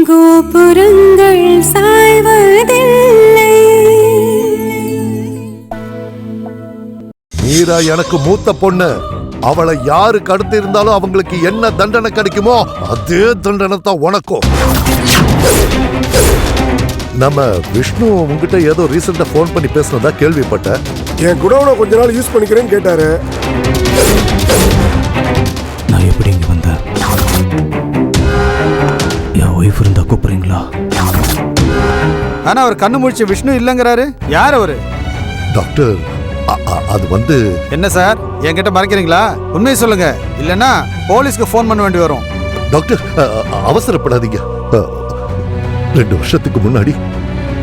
கோபுரங்கள் சாய்வதில்லை. மீரா எனக்கு மூத்த பொண்ணு. அவளை யாருக்கு அடுத்து இருந்தாலும் அவங்களுக்கு என்ன தண்டனை கிடைக்குமோ அதே தண்டனை தான் உனக்கும். நம்ம விஷ்ணு உங்ககிட்ட ஏதோ ரீசெண்டா போன் பண்ணி பேசினதா கேள்விப்பட்டேன். என் குடோனை கொஞ்ச நாள் யூஸ் பண்ணிக்கிறேன்னு கேட்டாரு. நான் எப்படி இங்க வந்தேன்? என் ஒய்ஃப் இருந்தா கூப்பிடுறீங்களா? ஆனா அவர் கண்ணு முழிச்சு விஷ்ணு இல்லங்கிறாரு. யார் அவரு? டாக்டர் அது வந்து என்ன சார் என்கிட்ட மறைக்கிறீங்களா? உண்மையை சொல்லுங்க, இல்லைன்னா போலீஸ்க்கு போன் பண்ண வேண்டி வரும். டாக்டர் அவசரப்படாதீங்க. 2 வருஷத்துக்கு முன்னாடி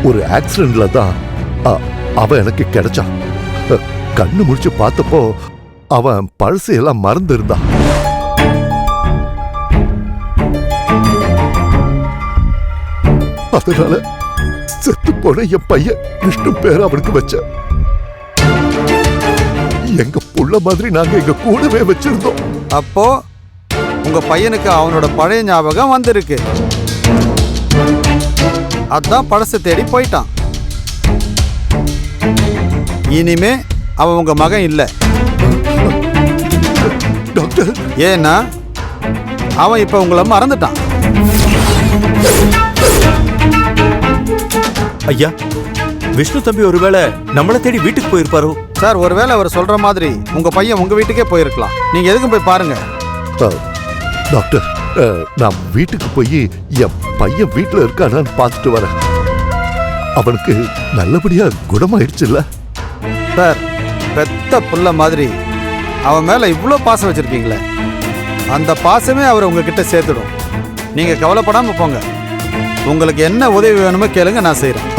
ஒரு ஆக்சிடென்ட்ல தான் அவன் எனக்கு கிடைச்சான். கண்ணு முடிச்சு பார்த்தப்போ அவன் பழசு எல்லாம் மறந்து இருந்தான். அதனால செத்து போன என் பையன் விஷ்ணு பேர் அவனுக்கு வச்ச. எங்க புள்ள மாதிரி நாங்க எங்க கூடவே வச்சிருந்தோம். அப்போ உங்க பையனுக்கு அவனோட பழைய ஞாபகம் வந்திருக்கு. அதான் பழசை தேடி போயிட்டான். இனிமே அவன் உங்க மகன் இல்ல. டாக்டர் ஏன்னா அவன் இப்ப உங்களை மறந்துட்டான். ஐயா, விஷ்ணு தம்பி ஒருவேளை நம்மளை தேடி வீட்டுக்கு போயிருப்பாரோ? சார், ஒருவேளை அவர் சொல்ற மாதிரி உங்க பையன் உங்க வீட்டுக்கே போயிருக்கலாம். நீங்க எதுக்கும் போய் பாருங்க. டாக்டர், நான் வீட்டுக்கு போய் என் பையன் வீட்டுல இருக்கானான்னு பார்த்துட்டு வரேன். அவனுக்கு நல்லபடியா குணமாயிடுச்சுல்ல? சார், பெத்த புள்ள மாதிரி அவன் மேல இவ்வளோ பாசம் வச்சிருக்கீங்களே, அந்த பாசமே அவரை உங்ககிட்ட சேர்த்துடும். நீங்க கவலைப்படாம போங்க. உங்களுக்கு என்ன உதவி வேணுமோ கேளுங்க, நான் செய்யறேன்.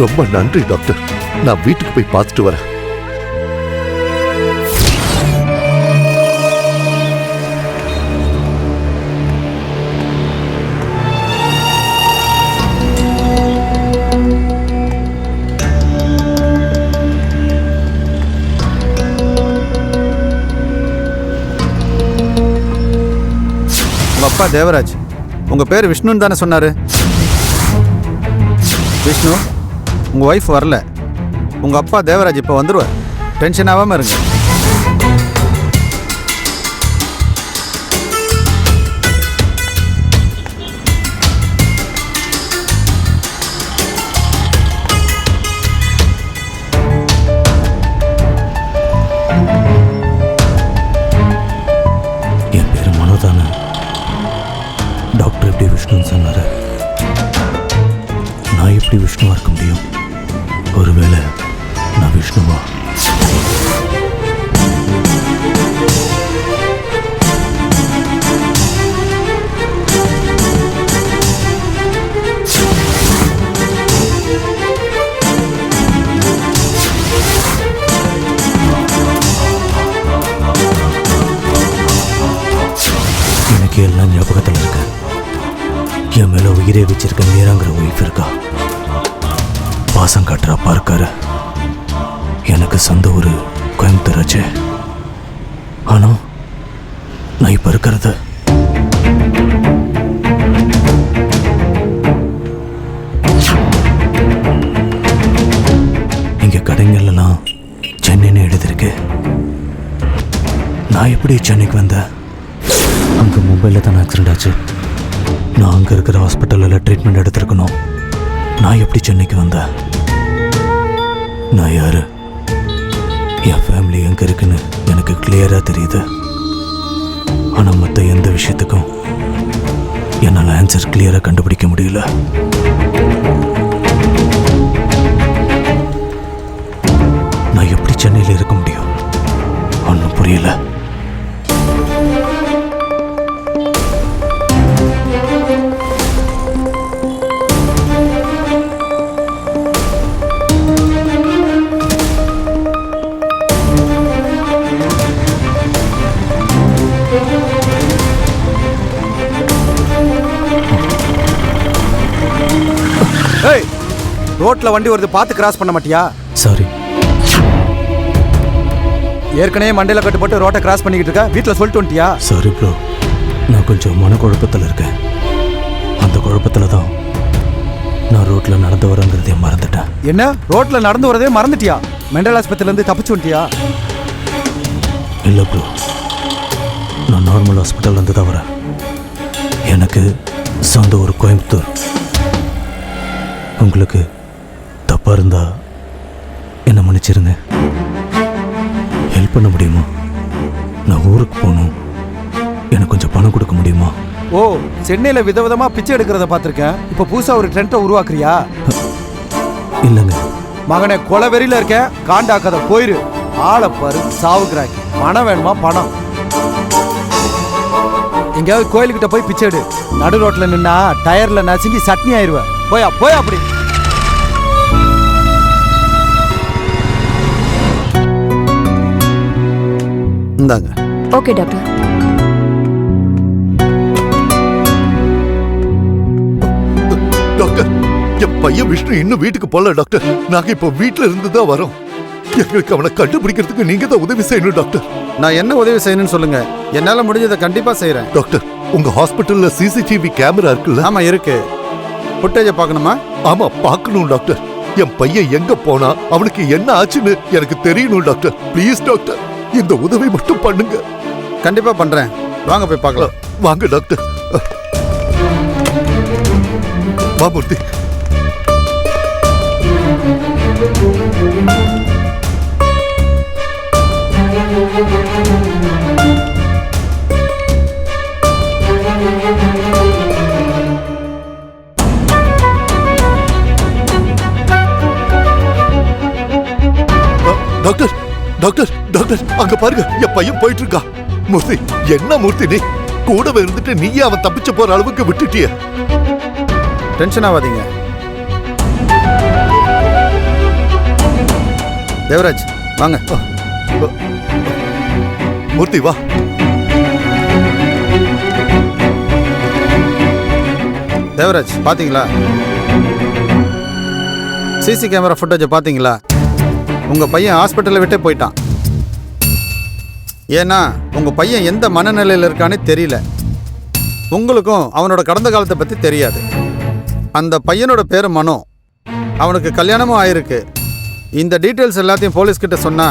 ரொம்ப நன்றி டாக்டர். நான் வீட்டுக்கு போய் பார்த்துட்டு வரேன். உங்க அப்பா தேவராஜ், உங்க பேர் விஷ்ணுன்னு தானே சொன்னாரு? விஷ்ணு, உங்க ஒய்ஃப் வரல. உங்க அப்பா தேவராஜ் இப்ப வந்துருவார். டென்ஷன் ஆகாம இருங்க. என் பேரு மனோதானே. டாக்டர் எப்படி விஷ்ணுன்னு சொன்னாரு. நான் எப்படி விஷ்ணுவா இருக்க முடியும்? ஒருவேளை நான் விஷ்ணுவா? எனக்கு எல்லாம் ஞாபகத்தில் இருக்கு. என் மேல உயிரே வச்சிருக்க மீராங்கிற ஒய்ஃப் இருக்கா. பாசம் காட்டுற அப்பா இருக்காரு. எனக்கு சொந்த ஊரு கோயம்புத்தூர் ஆச்சு. ஆனா நான் இப்ப இருக்கிறது இங்க கடைங்கள்லாம் சென்னைன்னு எழுதிருக்கு. நான் எப்படி சென்னைக்கு வந்தேன்? அங்க மும்பையில் தான் ஆக்சிடென்ட் ஆச்சு. நான் அங்க இருக்கிற ஹாஸ்பிட்டலில் ட்ரீட்மெண்ட் எடுத்திருக்கணும். நான் எப்படி சென்னைக்கு வந்தேன்? நான் யாரு, என் ஃபேமிலி எங்க இருக்குன்னு எனக்கு கிளியரா தெரியுது. ஆனா மற்ற எந்த விஷயத்துக்கும் என்னால் ஆன்சர் கிளியரா கண்டுபிடிக்க முடியல. நான் எப்படி சென்னையில் இருக்க முடியும்? ஒன்றும் புரியல. ரோட்ல வண்டி வருது, பார்த்து கிராஸ் பண்ண மாட்டியா? சாரி. ஏற்கனவே மண்டையில கட்டுப்பட்டு ரோட்டை கிராஸ் பண்ணிக்கிட்டு இருக்க. வீட்டில் சொல்லிட்டு வந்துட்டியா? சாரி ப்ரோ, நான் கொஞ்சம் மனக்குழப்பத்தில் இருக்கேன். குழப்பத்தில் தான் நான் ரோட்டில் நடந்து வரேங்கிறதே மறந்துட்டேன். என்ன ரோட்ல நடந்து வரதே மறந்துட்டியா? மெண்டல் ஆஸ்பத்திரில இருந்து தப்பிச்சு வந்துட்டியா? இல்லை ப்ரோ, நான் நார்மல் ஹாஸ்பிட்டல்லேருந்து தான் வரேன். எனக்கு சொந்த ஒரு கோயம்புத்தூர். உங்களுக்கு தப்பாக இருந்தா என்ன மன்னிச்சிருங்க. ஹெல்ப் பண்ண முடியுமா? நான் ஊருக்கு போகணும், எனக்கு கொஞ்சம் பணம் கொடுக்க முடியுமா? ஓ, சென்னையில விதவிதமா பிச்சை எடுக்கிறத பார்த்திருக்கேன். இப்ப புதுசா ஒரு ட்ரெண்டை உருவாக்குறியா? இல்லைங்க. மகனே, கொலை வெறியில இருக்க, காண்டாக்காத, போயிரு. ஆளை பாரு, சாவுக்குறாக்கி. பணம் வேணுமா? பணம். எங்கேயாவது கோயிலுக்கிட்ட போய் பிச்சை எடு. நடு ரோட்ல நின்னா டயர்ல நசுங்கி சட்னி ஆயிருவேன். போயா போயா அப்படி. இந்தாங்க. Okay doctor. டாக்டர், என் பையன் விஷ்ணு இன்னும் வீட்டுக்கு போல டாக்டர். நாங்க இப்போ வீட்டுல இருந்து தான் வரோம். எங்களுக்கு அவனை கண்டுபிடிக்கிறதுக்கு நீங்க தான் உதவி செய்யணும் டாக்டர். நான் என்ன உதவி செய்யணும்னு சொல்லுங்க, என்னால முடிஞ்சதை கண்டிப்பா செய்யறேன். டாக்டர், உங்க ஹாஸ்பிட்டல்ல சிசிடிவி கேமரா இருக்குல்ல? ஆமா இருக்கு. ஃபுட்டேஜை பார்க்கணுமா? ஆமா, பார்க்கணும் டாக்டர். என் பையன் எங்க போனா, அவனுக்கு என்ன ஆச்சுன்னு எனக்கு தெரியணும் டாக்டர். ப்ளீஸ் டாக்டர், இந்த உதவி மட்டும் பண்ணுங்க. கண்டிப்பா பண்றேன். வாங்க போய் பார்க்கலாம். வாங்க டாக்டர். வா மூர்த்தி. டாக்டர், டாக்டர், டாக்டர், அங்க பாருங்க, என் பையன் போயிட்டு இருக்கா. மூர்த்தி, என்ன மூர்த்தி நீ கூடவே இருந்துட்டு நீயே அவன் தப்பிச்சு போற அளவுக்கு விட்டுட்டிய. டென்ஷன் ஆகாதீங்க. தேவராஜ் வாங்க. மூர்த்தி வா. தேவராஜ் பாத்தீங்களா? சிசி கேமரா ஃபுட்டேஜை பாத்தீங்களா? உங்க பையன் ஹாஸ்பிட்டலை விட்டே போயிட்டான். ஏன்னா உங்க பையன் எந்த மனநிலையில் இருக்கானே தெரியல. உங்களுக்கும் அவனோட கடந்த காலத்தை பத்தி தெரியாது. அந்த பையனோட பேரு மனோ. அவனுக்கு கல்யாணமும் ஆயிருக்கு. இந்த டீட்டெயில்ஸ் எல்லாத்தையும் போலீஸ் கிட்ட சொன்னா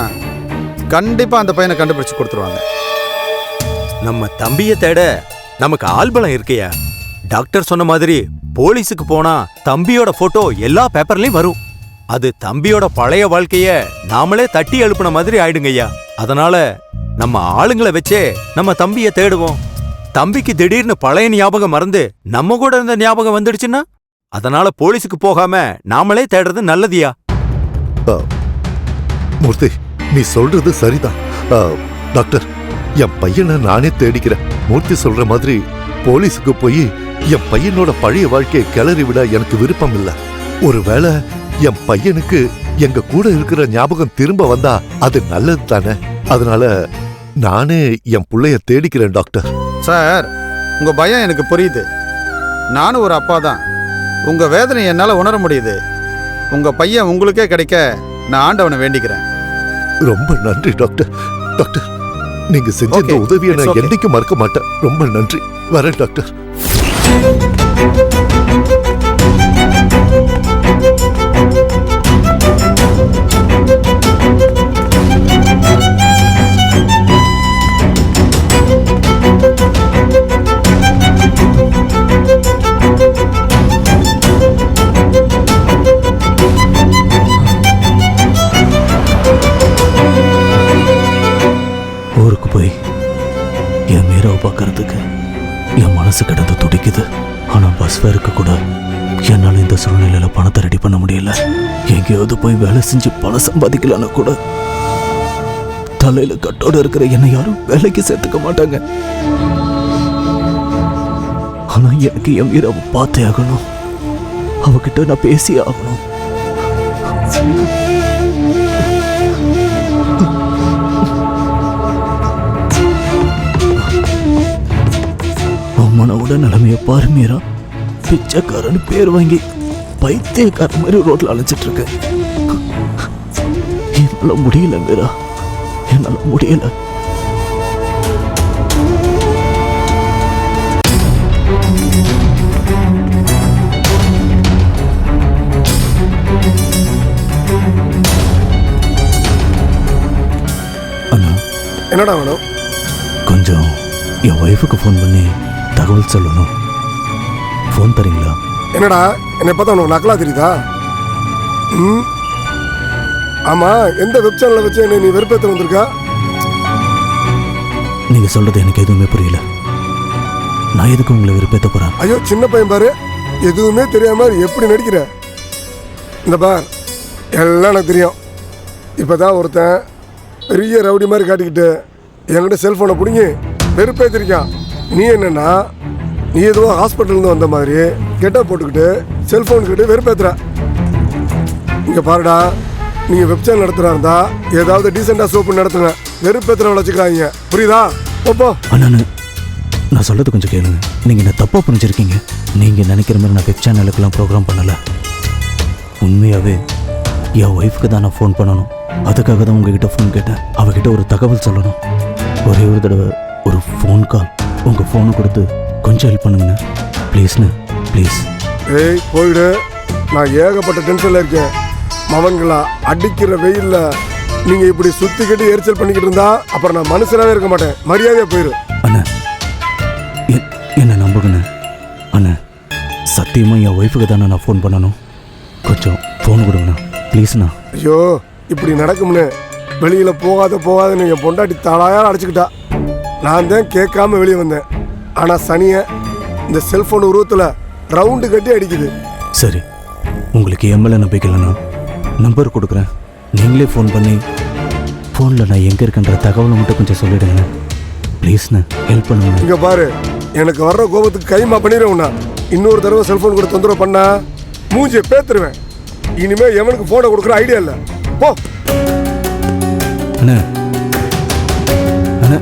கண்டிப்பா அந்த பையனை கண்டுபிடிச்சு கொடுத்துருவாங்க. நம்ம தம்பியை தேட நமக்கு ஆல்பலம் இருக்கையா? டாக்டர் சொன்ன மாதிரி போலீஸுக்கு போனா தம்பியோட போட்டோ எல்லா பேப்பர்லயும் வரும். அது தம்பியோட பழைய வாழ்க்கைய நாமளே தட்டி எழுப்புன மாதிரி ஆயிடுங்கய்யா. அதனால நம்ம ஆளுங்களை வச்சே நம்ம தம்பியை தேடுவோம். தம்பிக்கு திடீர்னு பழைய ஞாபகம் மறந்து நம்ம கூட இருந்த ஞாபகம் வந்துடுச்சுன்னா, அதனால போலீஸுக்கு போகாம நாமளே தேடுறது நல்லதியா. மூர்த்தி, நீ சொல்றது சரிதான். டாக்டர், என் பையனை நானே தேடிக்கிறேன். மூர்த்தி சொல்ற மாதிரி போலீஸுக்கு போய் என் பையனோட பழைய வாழ்க்கையை கிளறி விட எனக்கு விருப்பம் இல்லை. ஒருவேளை என் பையனுக்கு எங்க கூட இருக்கிற ஞாபகம் திரும்ப வந்தா அது நல்லது தானே. அதனால நானே என் பிள்ளைய தேடிக்கிறேன் டாக்டர். சார், உங்க பயம் எனக்கு புரியுது. நானும் ஒரு அப்பா தான். உங்க வேதனை என்னால உணர முடியுது. உங்க பையன் உங்களுக்கே கிடைக்க நான் ஆண்டவனை வேண்டிக்கிறேன். ரொம்ப நன்றி டாக்டர். டாக்டர், நீங்க செஞ்ச இந்த Okay, உதவியை it's நான் okay. என்னைக்கும் மறக்க மாட்டேன். ரொம்ப நன்றி. வரேன் டாக்டர். ஊருக்கு போய் என் மீராவை பார்க்கறதுக்கு என் மனசு கிடந்து துடிக்குது. ஆனால் பஸ் ஃபேருக்கு கூட என்னால் இந்த சூழ்நிலையில் பணத்தை ரெடி பண்ண முடியல. எங்கேயாவது போய் வேலை செஞ்சு பணம் சம்பாதிக்கலான்னு கூட தலையில் கட்டோடு இருக்கிற என்னை யாரும் வேலைக்கு சேர்த்துக்க மாட்டாங்க. ஆனால் எனக்கு என் மீராவை பார்த்தே ஆகணும். அவகிட்ட நான் பேசியே ஆகணும். அம்மனோட நிலைமைய பாரு மீரா. பிச்சைக்காரன்னு பேர் வாங்கி பைத்தியக்கார மாதிரி ரோட்ல அழைச்சிட்டு இருக்க. என்னால முடியல மீரா, என்னால முடியல. என்னடா வேணும்? கொஞ்சம் என் ஒய்ஃபுக்கு ஃபோன் பண்ணி தகவல் சொல்லணும். ஃபோன் தரீங்களா? என்னடா என்னை பார்த்தா உனக்கு நக்கலா தெரியுதா? ம், ஆமா, எந்த வெப் சேனலை வச்சு என்னை நீ வெறுப்பேற்ற வந்திருக்கா? நீங்கள் சொல்கிறது எனக்கு எதுவுமே புரியல. நான் எதுக்கு உங்களை விருப்பத்த போகிறேன்? ஐயோ சின்ன பையன் பாரு, எதுவுமே தெரியாம எப்படி நடிக்கிற? இந்த பார், எல்லாம் எனக்கு தெரியும். இப்போதான் ஒருத்தன் பெரிய ரவுடி மாதிரி காட்டிக்கிட்டு என்கிட்ட செல்ஃபோனை பிடிங்கி வெறுப்பேற்றிருக்கான். நீ என்னன்னா, நீ எதுவோ ஹாஸ்பிட்டல்லேருந்து வந்த மாதிரி கெட்ட போட்டுக்கிட்டு செல்ஃபோன் கிட்ட வெறுப்பேற்றுற. இங்கே பாருடா, நீங்கள் வெப் சேனல் நடத்துகிறா இருந்தா ஏதாவது டீசெண்டாக சோப்பு நடத்துங்க. வெறுப்பேற்றுற வச்சுக்கிறாங்க, புரியுதா? ஓப்போ அண்ணா, நான் சொல்கிறது கொஞ்சம் கேளுங்க. நீங்கள் என்ன தப்பாக புரிஞ்சிருக்கீங்க. நீங்கள் நினைக்கிற மாதிரி நான் வெப் சேனலுக்கெல்லாம் ப்ரோக்ராம் பண்ணலை. உண்மையாகவே என் ஒய்ஃப்க்கு தான் நான் ஃபோன் பண்ணணும். அதுக்காக தான் உங்ககிட்ட ஃபோன் கேட்டேன். அவகிட்ட ஒரு தகவல் சொல்லணும். ஒரே ஒரு தடவை ஒரு ஃபோன் கால் உங்கள் ஃபோனை கொடுத்து கொஞ்சம் ஹெல்ப் பண்ணுங்கண்ணே, ப்ளீஸ்ண்ணே, ப்ளீஸ். ஏய் போயிடு, நான் ஏகப்பட்ட டென்ஷனில் இருக்கேன். மவன்களா அடிக்கிற வெயில்ல நீங்கள் இப்படி சுற்றிக்கிட்டு எரிச்சல் பண்ணிக்கிட்டு இருந்தா அப்புறம் நான் மனுஷனாவே இருக்க மாட்டேன். மரியாதையாக போயிரு. அண்ணா, என்ன நம்புங்கண்ணே. அண்ணா, சத்தியமாக என் ஒய்ஃபுக்கு தானே நான் ஃபோன் பண்ணணும். கொஞ்சம் ஃபோன் கொடுங்கண்ணா, ப்ளீஸ்ண்ணா. ஐயோ இப்படி நடக்கும்னு வெளியில் போகாதுன்னு என் பொண்டாட்டி தாளாயால் அடைச்சிக்கிட்டா. நான் தான் கேட்காம வெளியே வந்தேன். ஆனால் சனியை இந்த செல்ஃபோன் உருவத்தில் ரவுண்டு கட்டி அடிக்குது. சரி, உங்களுக்கு என் மேலே நம்பிக்கை இல்லைண்ணா, நம்பர் கொடுக்குறேன். நீங்களே ஃபோன் பண்ணி ஃபோனில் நான் எங்கே இருக்கேன்ற தகவலை மட்டும் கொஞ்சம் சொல்லிவிடுங்கண்ணே, ப்ளீஸ்ண்ணே, ஹெல்ப் பண்ணுங்க. இங்கே பாரு, எனக்கு வர்ற கோபத்துக்கு கைமா பண்ணிடுவேண்ணா. இன்னொரு தடவை செல்ஃபோன் கூட தொந்தரவு பண்ணா மூஞ்சியை பேத்துருவேன். இனிமே எவனுக்கு ஃபோனை கொடுக்குற ஐடியா இல்லை. போ. அண்ணா, அண்ணா,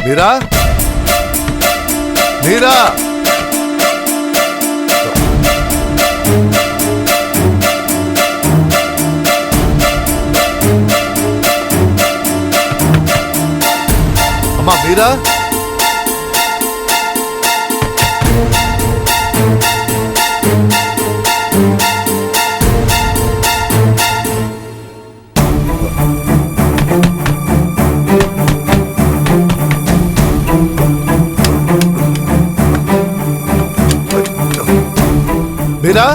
மீரா, மீரா, அம்மா மீரா, மீரா,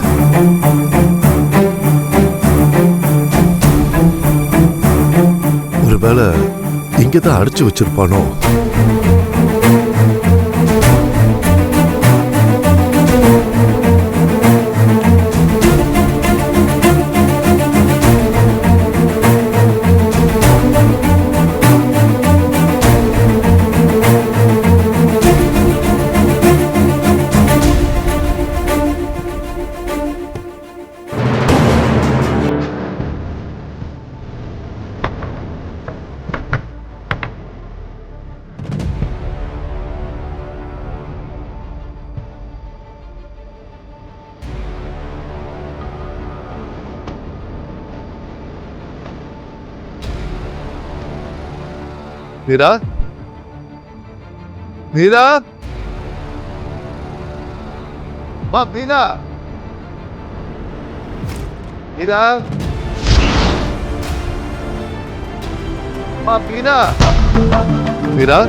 ஒருவேளை இங்கதான் அடைச்சு வச்சிருப்பானோ? மீரா மீரா மா மீரா மீரா மா மீரா மீரா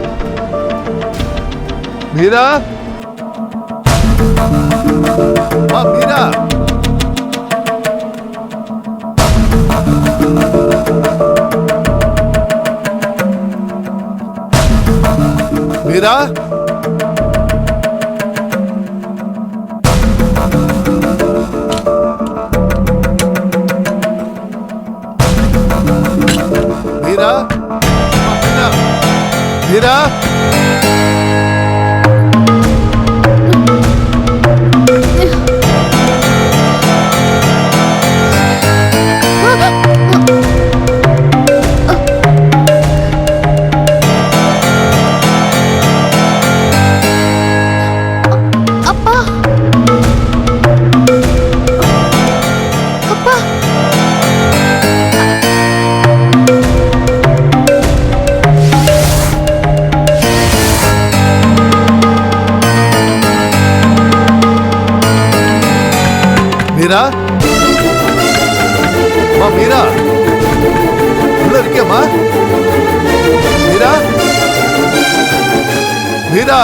மீரா மா மீரா மீரா மீரா மீரா மீரா மீரா மா மீரா உள்ள இருக்கியம்மா மீரா மீரா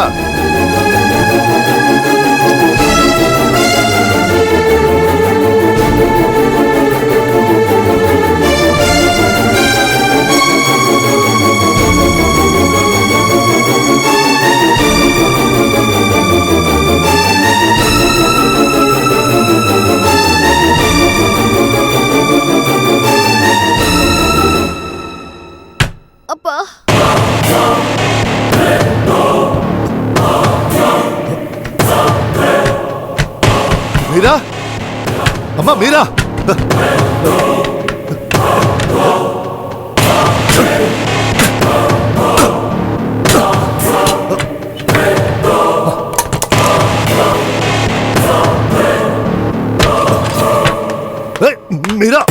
அப்பா மீரா, அம்மா மீரா. மீரா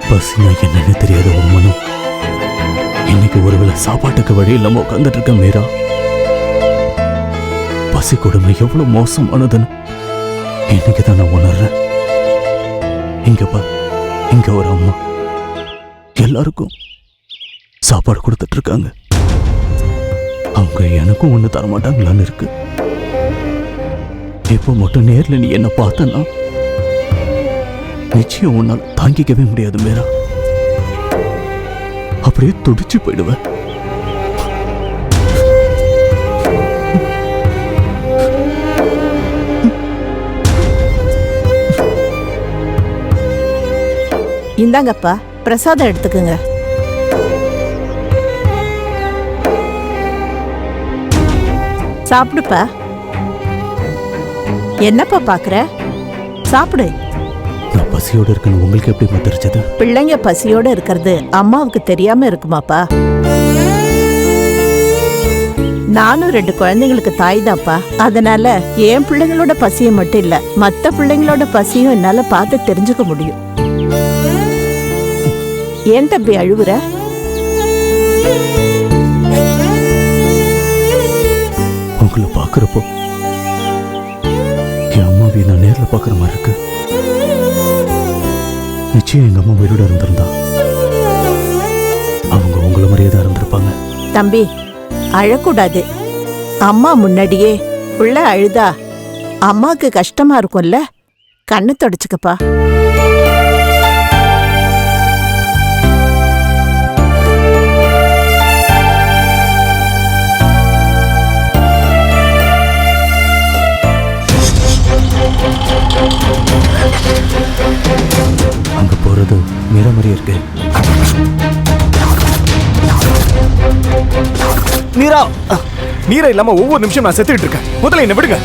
பசினா என்னன்னு தெரியாத உம்மனும் இன்னைக்கு ஒருவேளை சாப்பாட்டுக்கு வழி இல்லாம உட்காந்துட்டு இருக்க மீரா. பசி கொடுமை எவ்வளவு மோசமானதுன்னு இன்னைக்கு தான் நான் உணர்றேன். இங்க பா, இங்க ஒரு அம்மா எல்லாருக்கும் சாப்பாடு கொடுத்துட்டு இருக்காங்க. அவங்க எனக்கும் ஒண்ணு தரமாட்டாங்களான்னு இருக்கு. இப்போ மட்டும் நேர்ல நீ என்ன பார்த்தனா நிச்சயம் உன்னால் தாங்கிக்கவே முடியாது மீரா. அப்படியே துடிச்சு போயிடுவேன். இந்தாங்கப்பா, பிரசாதம் எடுத்துக்குங்க. சாப்பிடுப்பா. என்னப்பா பாக்குற? சாப்பிடு. நான் பசியோடு இருக்கேன்னு உங்களுக்கு எப்படி தெரிஞ்சது? பிள்ளைங்க பசியோட இருக்கிறது அம்மாவுக்கு தெரியாம இருக்குமாப்பா? நானும் 2 குழந்தைங்களுக்கு தாய் தான்ப்பா. அதனால என் பிள்ளைங்களோட பசியை மட்டும் இல்ல, மத்த பிள்ளைங்களோட பசியும் என்னால பார்த்து தெரிஞ்சுக்க முடியும். ஏன் தம்பி அழுவுற? உங்களை பார்க்குறப்போ என் அம்மாவை நான் நேரில் பார்க்குற மாதிரி இருக்கு. நிச்சயம் எங்க அம்மா உயிரோட இருந்திருந்தா அவங்க உங்களை மாதிரியே தான் இருந்திருப்பாங்க. தம்பி அழக்கூடாது. அம்மா முன்னாடியே உள்ள அழுதா அம்மாக்கு கஷ்டமா இருக்கும்ல, கண்ணு தொடச்சுக்கப்பா. அங்க போறது மீற மாதிரியே இருக்கு. மீரா, மீரா இல்லாம ஒவ்வொரு நிமிஷம் நான் செத்துக்கிட்டு இருக்கேன். முதல்ல என்ன விடுங்க.